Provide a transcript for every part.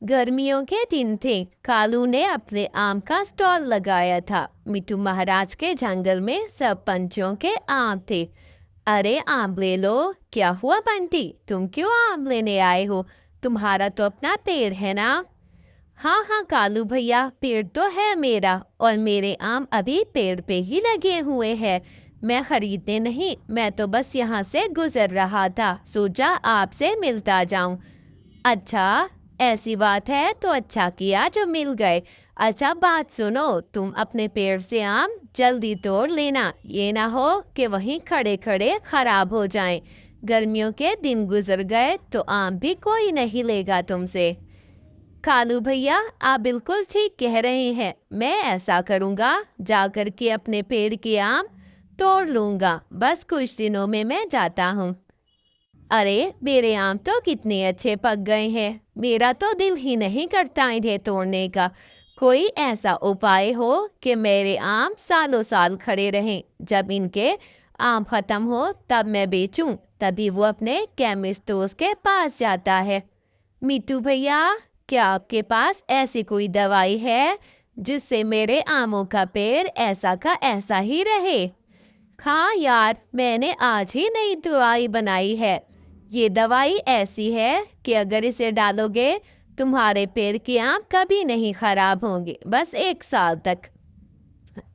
गर्मियों के दिन थे। कालू ने अपने आम का स्टॉल लगाया था। मिट्टू महाराज के जंगल में सब पंछियों के आम थे। अरे आम ले लो। क्या हुआ बंटी, तुम क्यों आम लेने आए हो? तुम्हारा तो अपना पेड़ है ना। हाँ हाँ कालू भैया, पेड़ तो है मेरा, और मेरे आम अभी पेड़ पे ही लगे हुए हैं। मैं खरीदने नहीं, मैं तो बस यहाँ से गुजर रहा था, सोचा आपसे मिलता जाऊं। अच्छा, ऐसी बात है तो अच्छा किया जो मिल गए। अच्छा बात सुनो, तुम अपने पेड़ से आम जल्दी तोड़ लेना, ये ना हो कि वहीं खड़े खड़े खराब हो जाएं। गर्मियों के दिन गुजर गए तो आम भी कोई नहीं लेगा तुमसे। कालू भैया, आप बिल्कुल ठीक कह रहे हैं। मैं ऐसा करूँगा, जाकर के अपने पेड़ के आम तोड़ लूँगा। बस कुछ दिनों में मैं जाता हूँ। अरे मेरे आम तो कितने अच्छे पक गए हैं, मेरा तो दिल ही नहीं करता इन्हें तोड़ने का। कोई ऐसा उपाय हो कि मेरे आम सालों साल खड़े रहें, जब इनके आम खत्म हो तब मैं बेचूं। तभी वो अपने केमिस्ट दोस्त के पास जाता है। मिट्टू भैया, क्या आपके पास ऐसी कोई दवाई है जिससे मेरे आमों का पेड़ ऐसा का ऐसा ही रहे? हाँ यार, मैंने आज ही नई दवाई बनाई है। ये दवाई ऐसी है कि अगर इसे डालोगे तुम्हारे पेड़ के आम कभी नहीं खराब होंगे, बस 1 साल तक।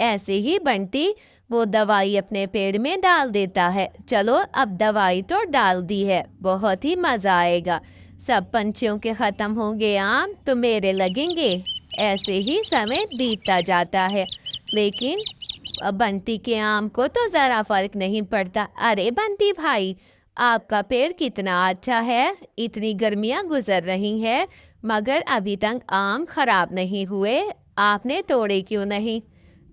ऐसे ही बंटी वो दवाई अपने पेड़ में डाल देता है। चलो अब दवाई तो डाल दी है, बहुत ही मजा आएगा। सब पंछियों के खत्म होंगे आम तो मेरे लगेंगे। ऐसे ही समय बीतता जाता है, लेकिन बंटी के आम को तो जरा फर्क नहीं पड़ता। अरे बंटी भाई, आपका पेड़ कितना अच्छा है। इतनी गर्मियां गुजर रही हैं मगर अभी तक आम खराब नहीं हुए, आपने तोड़े क्यों नहीं?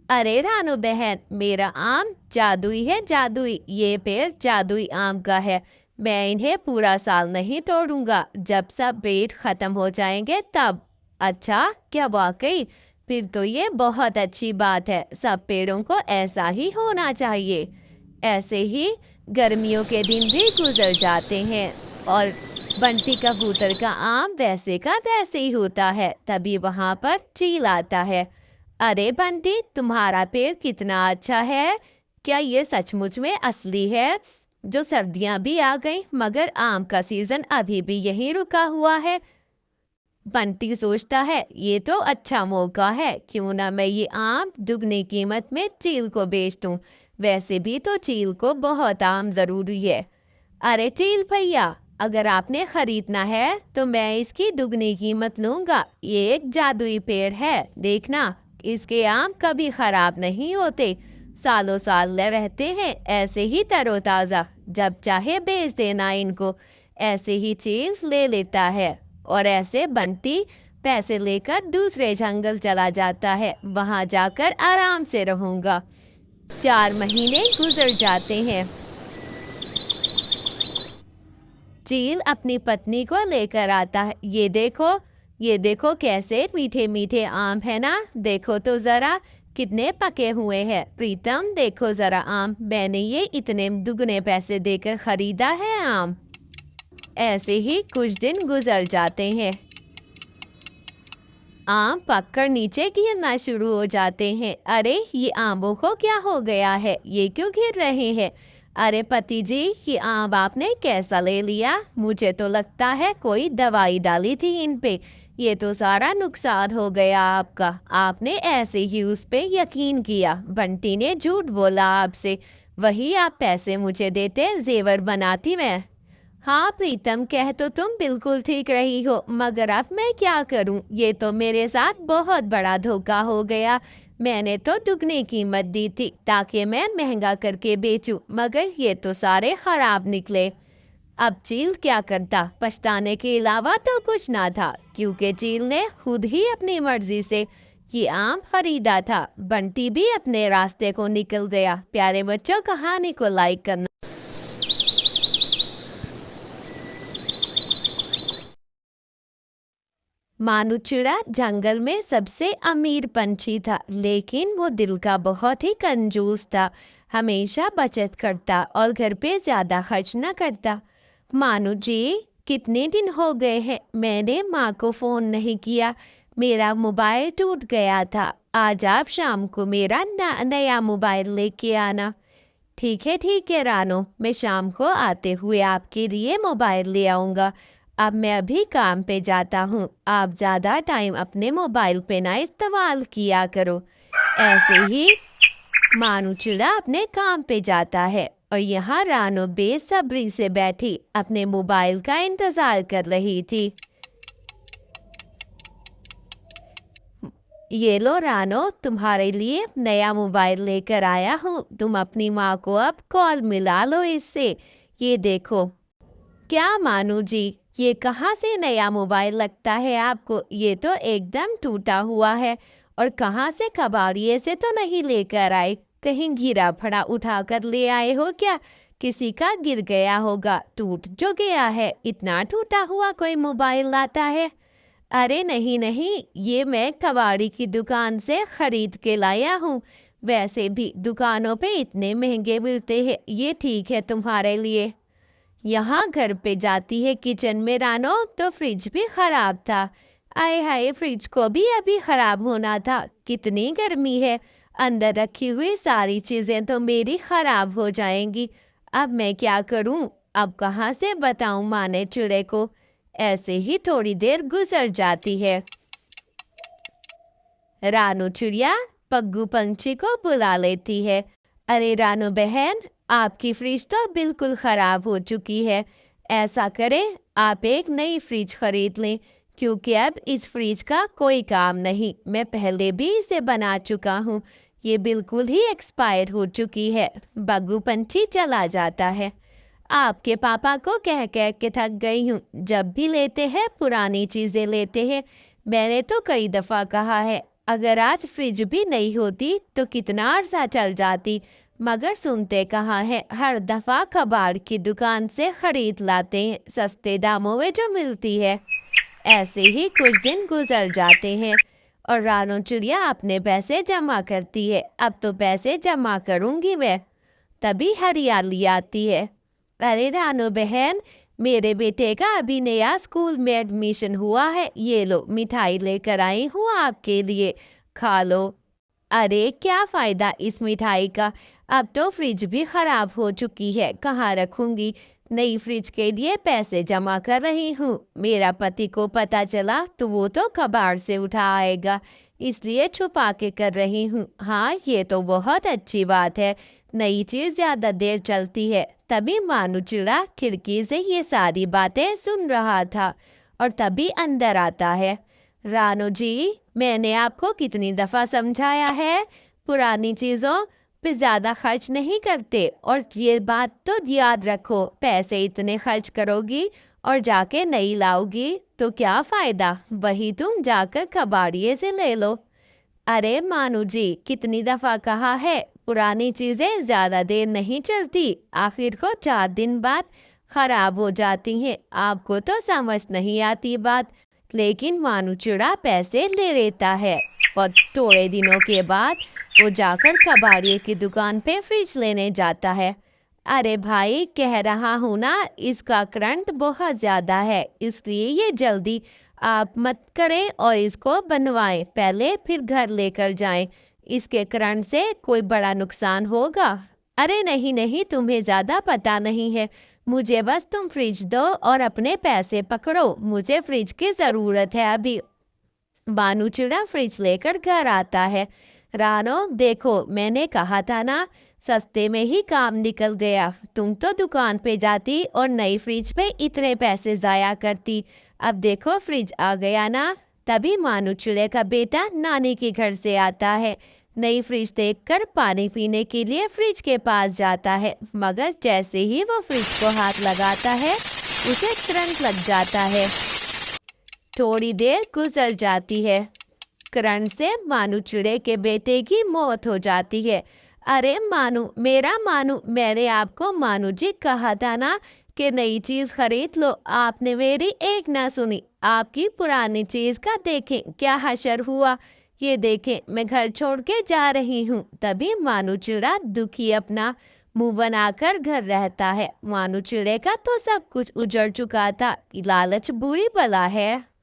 अरे रानू बहन, मेरा आम जादुई है, जादुई। ये पेड़ जादुई आम का है। मैं इन्हें पूरा साल नहीं तोड़ूंगा, जब सब पेड़ खत्म हो जाएंगे तब। अच्छा, क्या वाकई? फिर तो ये बहुत अच्छी बात है। सब पेड़ों को ऐसा ही होना चाहिए। ऐसे ही गर्मियों के दिन भी गुजर जाते हैं और बंटी कबूतर का आम वैसे का वैसे ही होता है। तभी वहां पर चील आता है। अरे बंटी, तुम्हारा पेड़ कितना अच्छा है। क्या ये सचमुच में असली है? जो सर्दियां भी आ गई मगर आम का सीजन अभी भी यहीं रुका हुआ है। बंटी सोचता है ये तो अच्छा मौका है, क्यों ना मैं ये आम दुगनी कीमत में चील को बेच दूं। वैसे भी तो चील को बहुत आम जरूरी है। अरे चील भैया, अगर आपने खरीदना है तो मैं इसकी दुगनी कीमत लूंगा। ये एक जादुई पेड़ है, देखना इसके आम कभी खराब नहीं होते, सालों साल रहते हैं ऐसे ही तरोताजा। जब चाहे बेच देना इनको। ऐसे ही चीज ले लेता है और ऐसे बंटी पैसे लेकर दूसरे जंगल चला जाता है। वहां जाकर आराम से रहूंगा। 4 महीने गुजर जाते हैं। चील अपनी पत्नी को लेकर आता है। ये देखो कैसे मीठे मीठे आम है ना। देखो तो जरा कितने पके हुए हैं। प्रीतम देखो जरा आम, मैंने ये इतने दुगने पैसे देकर खरीदा है आम। ऐसे ही कुछ दिन गुजर जाते हैं। आम पककर नीचे गिरना शुरू हो जाते हैं। अरे ये आमों को क्या हो गया है, ये क्यों गिर रहे हैं? अरे पति जी, ये आम आपने कैसा ले लिया? मुझे तो लगता है कोई दवाई डाली थी इन पे। ये तो सारा नुकसान हो गया आपका। आपने ऐसे ही उस पे यकीन किया। बंटी ने झूठ बोला आपसे। वही आप पैसे मुझे देते, जेवर बनाती मैं। हाँ प्रीतम, कह तो तुम बिल्कुल ठीक रही हो, मगर अब मैं क्या करूं? ये तो मेरे साथ बहुत बड़ा धोखा हो गया। मैंने तो दुगनी कीमत दी थी ताकि मैं महंगा करके बेचूं, मगर ये तो सारे खराब निकले। अब चील क्या करता? पछताने के अलावा तो कुछ ना था, क्योंकि चील ने खुद ही अपनी मर्जी से ये आम खरीदा था। बंटी भी अपने रास्ते को निकल गया। प्यारे बच्चों, कहानी को लाइक करना। मानुचिड़ा जंगल में सबसे अमीर पंछी था, लेकिन वो दिल का बहुत ही कंजूस था। हमेशा बचत करता और घर पे ज्यादा खर्च न करता। मानू जी, कितने दिन हो गए हैं मैंने माँ को फोन नहीं किया। मेरा मोबाइल टूट गया था। आज आप शाम को मेरा नया मोबाइल लेके आना। ठीक है रानो, मैं शाम को आते हुए आपके लिए मोबाइल ले आऊँगा। अब मैं अभी काम पे जाता हूँ। आप ज़्यादा टाइम अपने मोबाइल पे ना इस्तेमाल किया करो। ऐसे ही मानू चिड़ा अपने काम पे जाता है और यहाँ रानो बेसब्री से बैठी अपने मोबाइल का इंतजार कर रही थी। ये लो रानो, तुम्हारे लिए नया मोबाइल लेकर आया हूँ। तुम अपनी माँ को अब कॉल मिला लो इससे। ये देखो। क्या मानू जी, ये कहाँ से नया मोबाइल लगता है आपको? ये तो एकदम टूटा हुआ है। और कहाँ से कबाड़िए से तो नहीं लेकर आए? कहीं गिरा फड़ा उठा कर ले आए हो क्या? किसी का गिर गया होगा, टूट जो गया है। इतना टूटा हुआ कोई मोबाइल लाता है? अरे नहीं नहीं, ये मैं कबाड़ी की दुकान से खरीद के लाया हूँ। वैसे भी दुकानों पे इतने महंगे मिलते हैं। ये ठीक है तुम्हारे लिए। यहाँ घर पे जाती है किचन में रानो, तो फ्रिज भी खराब था। आए हाय, फ्रिज को भी अभी खराब होना था। कितनी गर्मी है, अंदर रखी हुई सारी चीजें तो मेरी खराब हो जाएंगी। अब मैं क्या करूं? अब कहाँ से बताऊं माने चिड़े को? ऐसे ही थोड़ी देर गुजर जाती है। रानू चिड़िया पग्गू पंछी को बुला लेती है। अरे रानू बहन, आपकी फ्रिज तो बिल्कुल खराब हो चुकी है। ऐसा करें, आप एक नई फ्रिज खरीद लें, क्योंकि अब इस फ्रिज का कोई काम नहीं। मैं पहले भी इसे बना चुका हूँ। ये बिल्कुल ही एक्सपायर हो चुकी है। बग्गू पंछी चला जाता है। आपके पापा को कह कह के थक गई हूँ। जब भी लेते हैं पुरानी चीजें लेते हैं। मैंने तो कई दफा कहा है, अगर आज फ्रिज भी नहीं होती तो कितना अरसा चल जाती, मगर सुनते कहाँ है। हर दफा कबाड़ की दुकान से खरीद लाते हैं, सस्ते दामों में जो मिलती है। ऐसे ही कुछ दिन गुजर जाते हैं और रानो चिड़िया अपने पैसे जमा करती है। अब तो पैसे जमा करूंगी मैं। तभी हरियाली आती है। अरे रानो बहन, मेरे बेटे का अभी नया स्कूल में एडमिशन हुआ है। ये लो, मिठाई लेकर आई हूँ आपके लिए, खा लो। अरे क्या फायदा इस मिठाई का? अब तो फ्रिज भी खराब हो चुकी है, कहाँ रखूंगी? नई फ्रिज के लिए पैसे जमा कर रही हूँ। मेरा पति को पता चला तो वो तो कबाड़ से उठा आएगा, इसलिए छुपा के कर रही हूँ। हाँ, ये तो बहुत अच्छी बात है। नई चीज ज्यादा देर चलती है। तभी मानू चिड़ा खिड़की से ये सारी बातें सुन रहा था और तभी अंदर आता है। रानो जी, मैंने आपको कितनी दफा समझाया है, पुरानी चीजों पे ज्यादा खर्च नहीं करते। और ये बात तो याद रखो, पैसे इतने खर्च करोगी और जाके नई लाओगी तो क्या फायदा? वही तुम जाकर कबाड़िए से ले लो। अरे मानू जी, कितनी दफा कहा है, पुरानी चीजें ज्यादा देर नहीं चलती, आखिर को 4 दिन बाद खराब हो जाती हैं। आपको तो समझ नहीं आती बात। लेकिन मानू चिड़ा पैसे ले लेता है और थोड़े दिनों के बाद वो जाकर कबाड़िए की दुकान पे फ्रिज लेने जाता है। अरे भाई, कह रहा हूँ ना, इसका करंट बहुत ज्यादा है, इसलिए ये जल्दी आप मत करें और इसको बनवाएं पहले, फिर घर लेकर जाएं। इसके करंट से कोई बड़ा नुकसान होगा? अरे नहीं नहीं, तुम्हें ज्यादा पता नहीं है। मुझे बस तुम फ्रिज दो और अपने पैसे पकड़ो, मुझे फ्रिज की जरूरत है अभी। बानू चिड़ा फ्रिज लेकर घर आता है। रानो देखो, मैंने कहा था ना, सस्ते में ही काम निकल गया। तुम तो दुकान पे जाती और नई फ्रिज पे इतने पैसे जाया करती। अब देखो फ्रिज आ गया ना। तभी मानू चिड़े का बेटा नानी के घर से आता है। नई फ्रिज देखकर पानी पीने के लिए फ्रिज के पास जाता है, मगर जैसे ही वो फ्रिज को हाथ लगाता है उसे करंट लग जाता है। थोड़ी देर गुजर जाती है। करंट से मानू चिड़े के बेटे की मौत हो जाती है। अरे मानू, मेरा मानू, मैंने आपको मानू जी कहा था ना कि नई चीज खरीद लो, आपने मेरी एक ना सुनी। आपकी पुरानी चीज का देखें क्या हशर हुआ। ये देखें, मैं घर छोड़ के जा रही हूँ। तभी मानू चिड़ा दुखी अपना मुंह बनाकर घर रहता है। मानो चिड़े का तो सब कुछ उजड़ चुका था। लालच बुरी बला है।